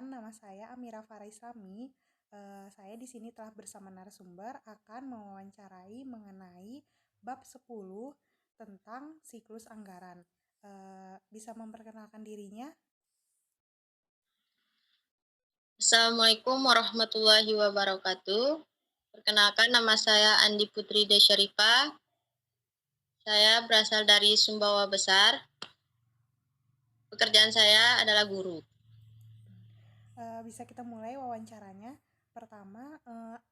Perkenalkan, nama saya Amira Faraisami. Saya di sini telah bersama narasumber akan mewawancarai mengenai bab 10 tentang siklus anggaran. Bisa memperkenalkan dirinya? Assalamualaikum warahmatullahi wabarakatuh. Perkenalkan, nama saya Andi Putri Desyarifah. Saya berasal dari Sumbawa Besar. Pekerjaan saya adalah guru. Bisa kita mulai wawancaranya. Pertama,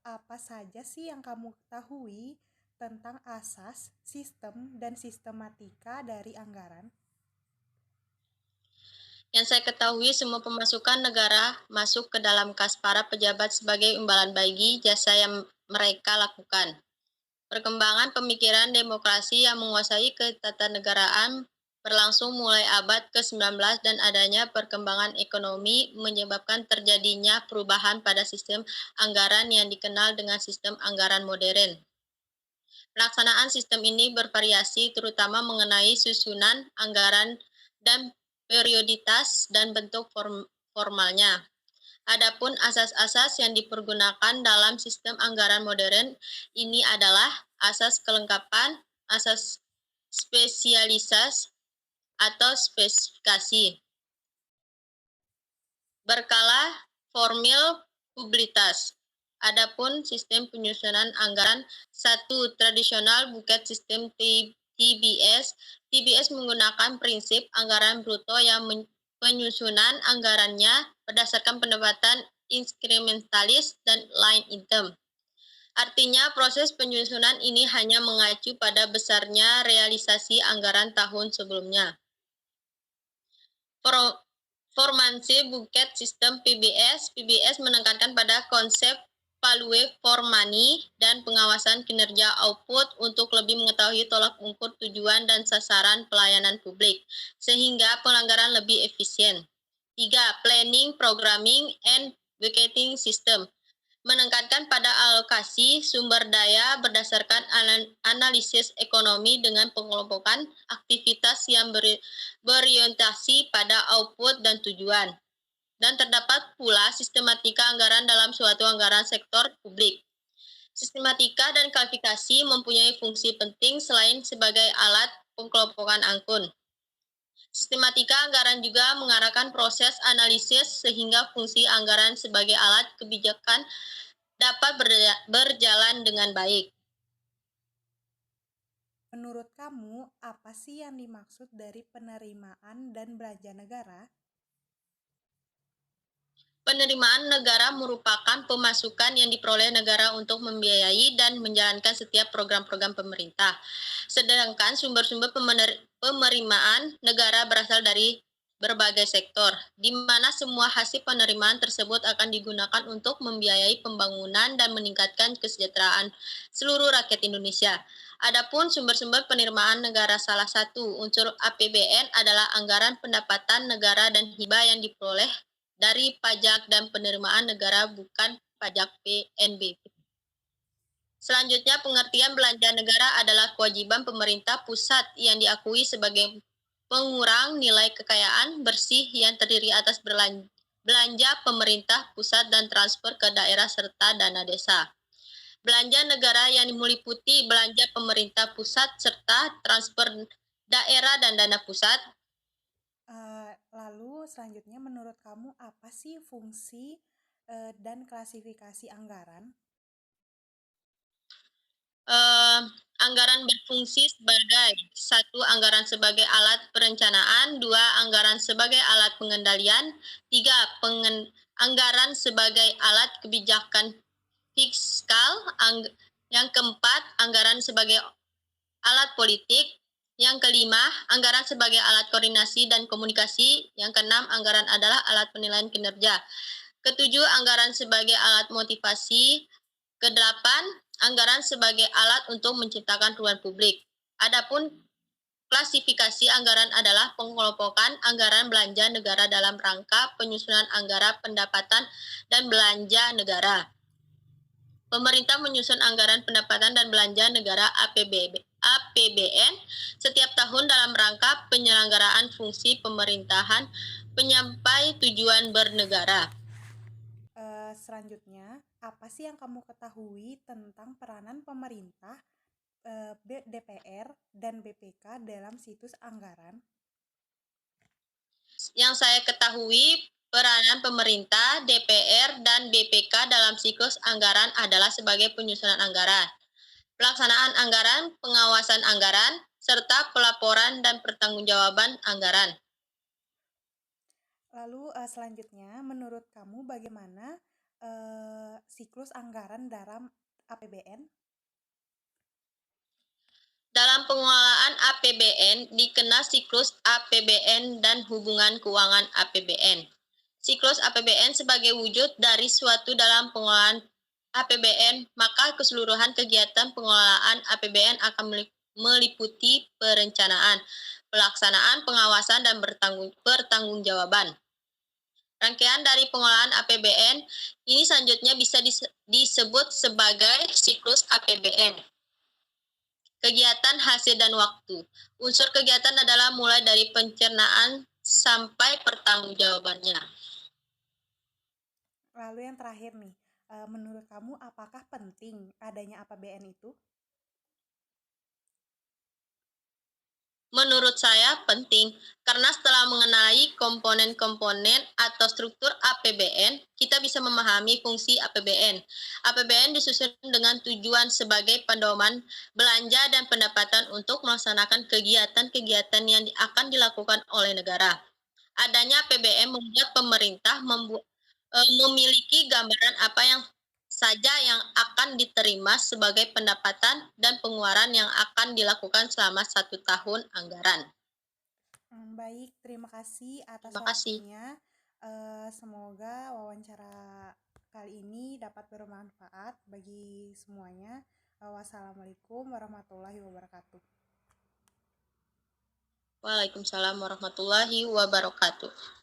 apa saja sih yang kamu ketahui tentang asas, sistem, dan sistematika dari anggaran? Yang saya ketahui, semua pemasukan negara masuk ke dalam kas para pejabat sebagai imbalan bagi jasa yang mereka lakukan. Perkembangan pemikiran demokrasi yang menguasai ketatanegaraan berlangsung mulai abad ke-19 dan adanya perkembangan ekonomi menyebabkan terjadinya perubahan pada sistem anggaran yang dikenal dengan sistem anggaran modern. Pelaksanaan sistem ini bervariasi terutama mengenai susunan anggaran dan perioditas dan bentuk formalnya. Adapun asas-asas yang dipergunakan dalam sistem anggaran modern ini adalah asas kelengkapan, asas spesialisasi, atau spesifikasi. Berkala formil publitas. Adapun sistem penyusunan anggaran satu tradisional bukan sistem TBS. TBS menggunakan prinsip anggaran bruto yang penyusunan anggarannya berdasarkan pendapatan inkrementalis dan line item. Artinya proses penyusunan ini hanya mengacu pada besarnya realisasi anggaran tahun sebelumnya. Formansi buket sistem PBS. PBS menekankan pada konsep value for money dan pengawasan kinerja output untuk lebih mengetahui tolak ukur tujuan dan sasaran pelayanan publik, sehingga pelanggaran lebih efisien. 3. Planning, programming, and budgeting system. Menekankan pada alokasi sumber daya berdasarkan analisis ekonomi dengan pengelompokan aktivitas yang berorientasi pada output dan tujuan. Dan terdapat pula sistematika anggaran dalam suatu anggaran sektor publik. Sistematika dan kualifikasi mempunyai fungsi penting selain sebagai alat pengelompokan angkun. Sistematika anggaran juga mengarahkan proses analisis sehingga fungsi anggaran sebagai alat kebijakan dapat berjalan dengan baik. Menurut kamu, apa sih yang dimaksud dari penerimaan dan belanja negara? Penerimaan negara merupakan pemasukan yang diperoleh negara untuk membiayai dan menjalankan setiap program-program pemerintah. Sedangkan sumber-sumber penerimaan negara berasal dari berbagai sektor, di mana semua hasil penerimaan tersebut akan digunakan untuk membiayai pembangunan dan meningkatkan kesejahteraan seluruh rakyat Indonesia. Adapun sumber-sumber penerimaan negara, salah satu unsur APBN adalah anggaran pendapatan negara dan hibah yang diperoleh dari pajak dan penerimaan negara bukan pajak PNBP. Selanjutnya, pengertian belanja negara adalah kewajiban pemerintah pusat yang diakui sebagai pengurang nilai kekayaan bersih yang terdiri atas belanja pemerintah pusat dan transfer ke daerah serta dana desa. Belanja negara yang meliputi belanja pemerintah pusat serta transfer daerah dan dana pusat. Lalu selanjutnya menurut kamu apa sih fungsi dan klasifikasi anggaran? Anggaran berfungsi sebagai satu, anggaran sebagai alat perencanaan, dua, anggaran sebagai alat pengendalian, tiga, anggaran sebagai alat kebijakan fiskal, yang keempat, anggaran sebagai alat politik, yang kelima, anggaran sebagai alat koordinasi dan komunikasi, yang keenam, anggaran adalah alat penilaian kinerja, ketujuh, anggaran sebagai alat motivasi, kedelapan, anggaran sebagai alat untuk menciptakan ruang publik. Adapun klasifikasi anggaran adalah pengelompokan anggaran belanja negara dalam rangka penyusunan anggaran pendapatan dan belanja negara. Pemerintah menyusun anggaran pendapatan dan belanja negara APBN setiap tahun dalam rangka penyelenggaraan fungsi pemerintahan penyampai tujuan bernegara. Selanjutnya, apa sih yang kamu ketahui tentang peranan pemerintah, DPR, dan BPK dalam siklus anggaran? Yang saya ketahui, peranan pemerintah, DPR, dan BPK dalam siklus anggaran adalah sebagai penyusunan anggaran, pelaksanaan anggaran, pengawasan anggaran, serta pelaporan dan pertanggungjawaban anggaran. Lalu selanjutnya, menurut kamu bagaimana siklus anggaran dalam APBN? Dalam pengelolaan APBN dikenal siklus APBN dan hubungan keuangan APBN. Siklus APBN sebagai wujud dari suatu dalam pengelolaan APBN, maka keseluruhan kegiatan pengelolaan APBN akan meliputi perencanaan, pelaksanaan, pengawasan, dan pertanggungjawaban. Rangkaian dari pengelolaan APBN ini selanjutnya bisa disebut sebagai siklus APBN. Kegiatan, hasil, dan waktu. Unsur kegiatan adalah mulai dari pencernaan sampai pertanggungjawabannya. Lalu yang terakhir nih, menurut kamu apakah penting adanya APBN itu? Menurut saya penting, karena setelah mengenai komponen-komponen atau struktur APBN, kita bisa memahami fungsi APBN. APBN disusun dengan tujuan sebagai pedoman belanja dan pendapatan untuk melaksanakan kegiatan-kegiatan yang akan dilakukan oleh negara. Adanya APBN membuat pemerintah memiliki gambaran apa yang saja yang akan diterima sebagai pendapatan dan pengeluaran yang akan dilakukan selama 1 tahun anggaran. Baik, terima kasih atas Terima kasih. waktunya. Semoga wawancara kali ini dapat bermanfaat bagi semuanya. Wassalamualaikum warahmatullahi wabarakatuh. Waalaikumsalam warahmatullahi wabarakatuh.